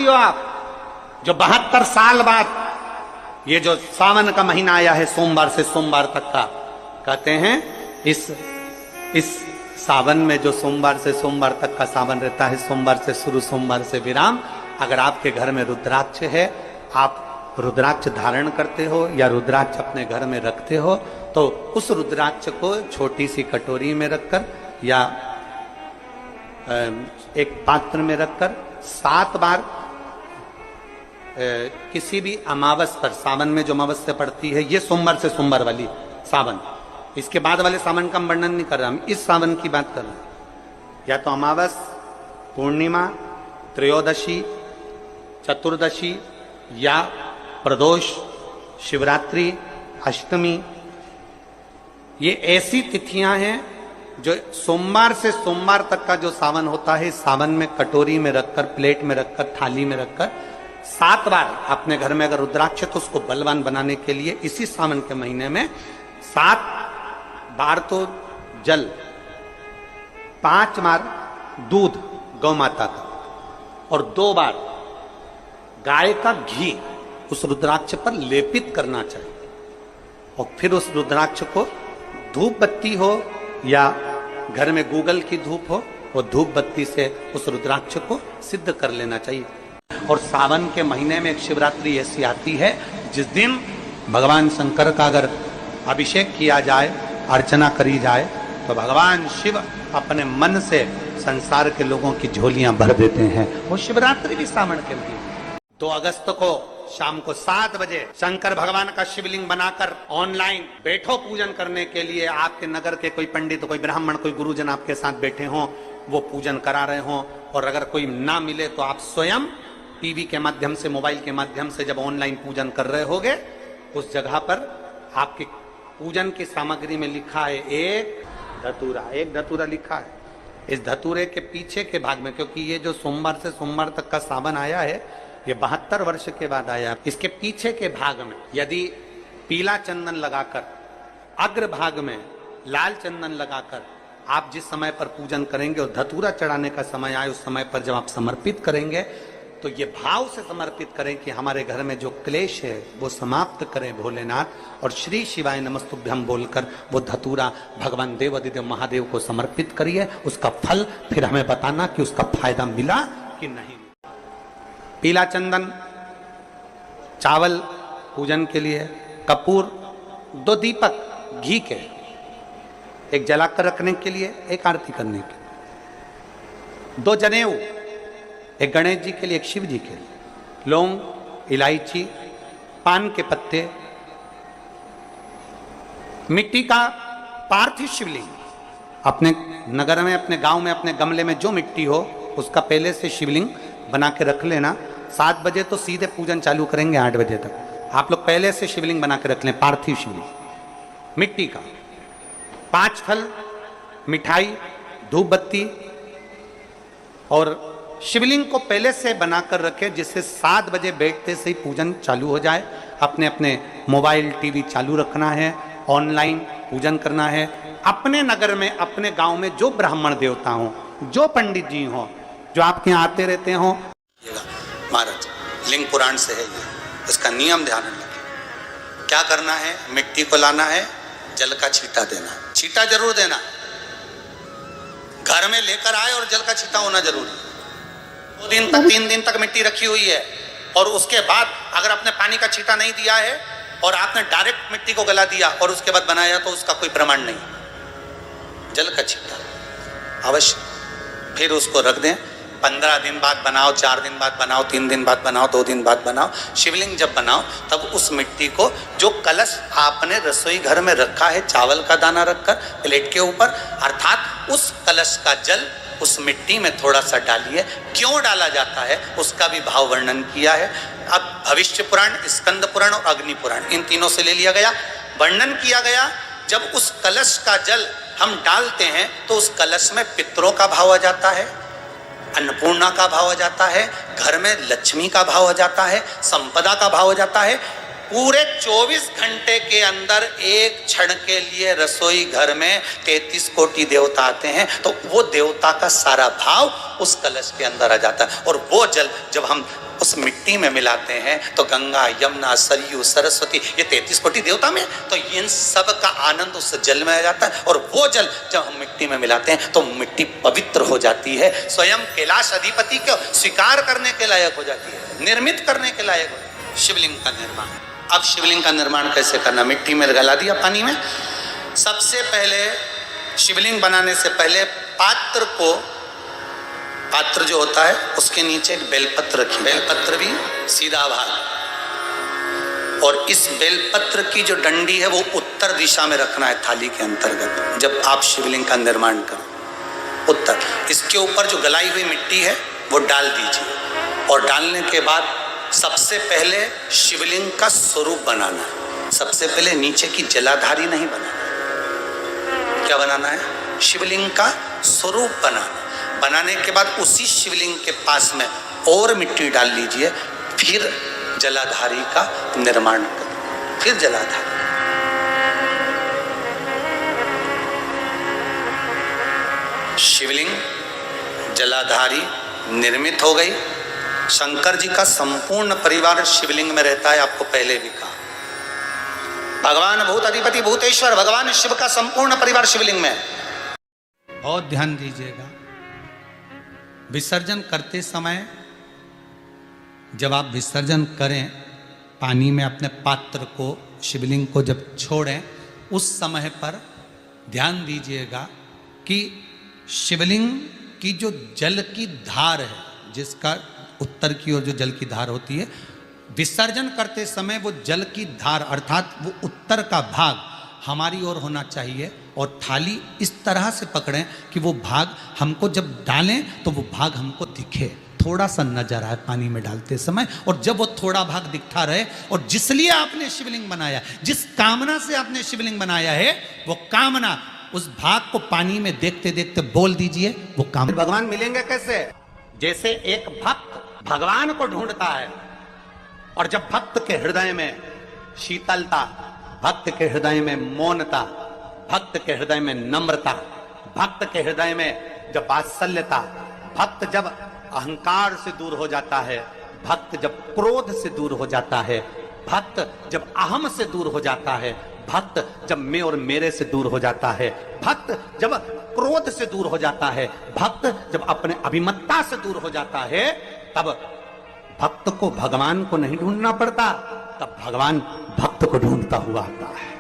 हो आप, जो 72 साल बाद ये जो सावन का महीना आया है, सोमवार से सोमवार तक का, कहते हैं इस सावन में जो सोमवार से सोमवार तक का सावन रहता है, सोमवार से शुरू सोमवार से विराम, अगर आपके घर में रुद्राक्ष है, आप रुद्राक्ष धारण करते हो या रुद्राक्ष अपने घर में रखते हो, तो उस रुद्राक्ष को छोटी सी कटोरी में रखकर या एक पात्र में रखकर 7 बार किसी भी अमावस पर, सावन में जो अमावस्या पड़ती है, ये सोमवार से सोमवार वाली सावन, इसके बाद वाले सावन का हम वर्णन नहीं कर रहा, हम इस सावन की बात कर रहे हैं। या तो अमावस, पूर्णिमा, त्रयोदशी, चतुर्दशी या प्रदोष, शिवरात्रि, अष्टमी, ये ऐसी तिथियां हैं जो सोमवार से सोमवार तक का जो सावन होता है, सावन में कटोरी में रखकर, प्लेट में रखकर, थाली में रखकर 7 बार अपने घर में अगर रुद्राक्ष, तो उसको बलवान बनाने के लिए इसी सावन के महीने में 7 बार तो जल, 5 बार दूध गौ माता का, और 2 बार गाय का घी उस रुद्राक्ष पर लेपित करना चाहिए। और फिर उस रुद्राक्ष को धूप बत्ती हो या घर में गूगल की धूप हो, वो धूप बत्ती से उस रुद्राक्ष को सिद्ध कर लेना चाहिए। और सावन के महीने में एक शिवरात्रि ऐसी आती है जिस दिन भगवान शंकर का अगर अभिषेक किया जाए, अर्चना करी जाए, तो भगवान शिव अपने मन से संसार के लोगों की झोलियां भर देते हैं। वो शिवरात्रि भी सावन के महीने 2 अगस्त को शाम को 7 बजे शंकर भगवान का शिवलिंग बनाकर ऑनलाइन बैठो पूजन करने के लिए। आपके नगर के कोई पंडित, कोई ब्राह्मण, कोई गुरुजन आपके साथ बैठे हों, वो पूजन करा रहे हों, और अगर कोई ना मिले तो आप स्वयं टीवी के माध्यम से, मोबाइल के माध्यम से जब ऑनलाइन पूजन कर रहे होगे, उस जगह पर आपकी पूजन की सामग्री में लिखा है एक धतूरा लिखा है। इस धतूरे के पीछे के भाग में, क्योंकि ये जो सोमवार से सोमवार तक का सावन आया है, ये 72 वर्ष के बाद आया, इसके पीछे के भाग में यदि पीला चंदन लगाकर, अग्र भाग में लाल चंदन लगाकर आप जिस समय पर पूजन करेंगे और धतूरा चढ़ाने का समय आए, उस समय पर जब आप समर्पित करेंगे, तो ये भाव से समर्पित करें कि हमारे घर में जो क्लेश है वो समाप्त करें भोलेनाथ, और श्री शिवाय नमस्तुभ्यम बोलकर वो धतूरा भगवान देवादिदेव महादेव को समर्पित करिए। उसका फल फिर हमें बताना कि उसका फायदा मिला कि नहीं। पीला चंदन, चावल पूजन के लिए, कपूर, 2 दीपक घी के, एक जलाकर रखने के लिए, एक आरती करने के लिए, 2 जनेऊ, एक गणेश जी के लिए, एक शिव जी के लिए, लौंग, इलायची, पान के पत्ते, मिट्टी का पार्थिव शिवलिंग। अपने नगर में, अपने गांव में, अपने गमले में जो मिट्टी हो उसका पहले से शिवलिंग बना के रख लेना। 7 बजे तो सीधे पूजन चालू करेंगे, 8 बजे तक आप लोग पहले से शिवलिंग बना के रख लें, पार्थिव शिवलिंग मिट्टी का। 5 फल, मिठाई, धूप बत्ती, और शिवलिंग को पहले से बनाकर रखे, जिससे 7 बजे बैठते से ही पूजन चालू हो जाए। अपने अपने मोबाइल, टीवी चालू रखना है, ऑनलाइन पूजन करना है। अपने नगर में, अपने गांव में जो ब्राह्मण देवता हों, जो पंडित जी हों, जो आपके यहाँ आते रहते हों, महाराज लिंग पुराण से है ये, इसका नियम ध्यान रखें। क्या करना है? मिट्टी को लाना है, जल का छींटा देना, छींटा जरूर देना, घर में लेकर आए और जल का छींटा होना जरूरी। 2 दिन तक, 3 दिन तक मिट्टी रखी हुई है, और उसके बाद अगर आपने पानी का छींटा नहीं दिया है और आपने डायरेक्ट मिट्टी को गला दिया और उसके बाद बनाया, तो उसका कोई प्रमाण नहीं। जल का छींटा अवश्य, फिर उसको रख दें। 15 दिन बाद बनाओ, 4 दिन बाद बनाओ, 3 दिन बाद बनाओ, 2 दिन बाद बनाओ। शिवलिंग जब बनाओ तब उस मिट्टी को, जो कलश आपने रसोई घर में रखा है, चावल का दाना रखकर प्लेट के ऊपर, अर्थात उस कलश का जल उस मिट्टी में थोड़ा सा डालिए। क्यों डाला जाता है उसका भी भाव वर्णन किया है। अब भविष्य पुराण, स्कंद पुराण और अग्नि पुराण, इन तीनों से ले लिया गया, वर्णन किया गया। जब उस कलश का जल हम डालते हैं तो उस कलश में पितरों का भाव आ जाता है, अन्नपूर्णा का भाव आ जाता है, घर में लक्ष्मी का भाव आ जाता है, संपदा का भाव आ जाता है, पूरे 24 घंटे के अंदर एक क्षण के लिए रसोई घर में 33 कोटि देवता आते हैं, तो वो देवता का सारा भाव उस कलश के अंदर आ जाता है। और वो जल जब हम उस मिट्टी में मिलाते हैं तो गंगा, यमुना, सरयू, सरस्वती, ये 33 कोटि देवता में, तो इन सब का आनंद उस जल में आ जाता है। और वो जल जब हम मिट्टी में मिलाते हैं तो मिट्टी पवित्र हो जाती है, स्वयं कैलाश अधिपति को स्वीकार करने के लायक हो जाती है, निर्मित करने के लायक हो जाती है। शिवलिंग का निर्माण। अब शिवलिंग का निर्माण कैसे करना? मिट्टी में गला दिया पानी में। सबसे पहले शिवलिंग बनाने से पहले पात्र जो होता है उसके नीचे एक बेलपत्र रखिए, बेलपत्र भी सीधा भाग, और इस बेलपत्र की जो डंडी है वो उत्तर दिशा में रखना है थाली के अंतर्गत जब आप शिवलिंग का निर्माण करें, उत्तर। इसके ऊपर जो गलाई हुई मिट्टी है वो डाल दीजिए, और डालने के बाद सबसे पहले शिवलिंग का स्वरूप बनाना है। सबसे पहले नीचे की जलाधारी नहीं बनाना, क्या बनाना है? शिवलिंग का स्वरूप बनाना। बनाने के बाद उसी शिवलिंग के पास में और मिट्टी डाल लीजिए, फिर जलाधारी का निर्माण करें, फिर जलाधारी। शिवलिंग जलाधारी निर्मित हो गई। शंकर जी का संपूर्ण परिवार शिवलिंग में रहता है, आपको पहले भी कहा। भगवान भूत अधिपति भूतेश्वर भगवान शिव का संपूर्ण परिवार शिवलिंग में। बहुत ध्यान दीजिएगा, विसर्जन करते समय जब आप विसर्जन करें पानी में अपने पात्र को, शिवलिंग को जब छोड़ें, उस समय पर ध्यान दीजिएगा कि शिवलिंग की जो जल की धार है, जिसका उत्तर की ओर जो जल की धार होती है, विसर्जन करते समय वो जल की धार अर्थात वो उत्तर का भाग हमारी ओर होना चाहिए, और थाली इस तरह से पकड़ें कि वो भाग हमको जब डालें तो वो भाग हमको दिखे, थोड़ा सा नजर आए पानी में डालते समय। और जब वो थोड़ा भाग दिखता रहे, और जिसलिए आपने शिवलिंग बनाया, जिस कामना से आपने शिवलिंग बनाया है, वो कामना उस भाग को पानी में देखते देखते बोल दीजिए। वो काम भगवान मिलेंगे कैसे? जैसे एक भक्त भगवान को ढूंढता है, और जब भक्त के हृदय में शीतलता, भक्त के हृदय में मौनता, भक्त के हृदय में नम्रता, भक्त के हृदय में जब वात्सल्यता, भक्त जब अहंकार से दूर हो जाता है, भक्त जब क्रोध से दूर हो जाता है, भक्त जब अहम से दूर हो जाता है, भक्त जब मैं और मेरे से दूर हो जाता है, भक्त जब क्रोध से दूर हो जाता है, भक्त जब अपने अभिमत्ता से दूर हो जाता है, तब भक्त को भगवान को नहीं ढूंढना पड़ता, तब भगवान भक्त को ढूंढता हुआ आता है।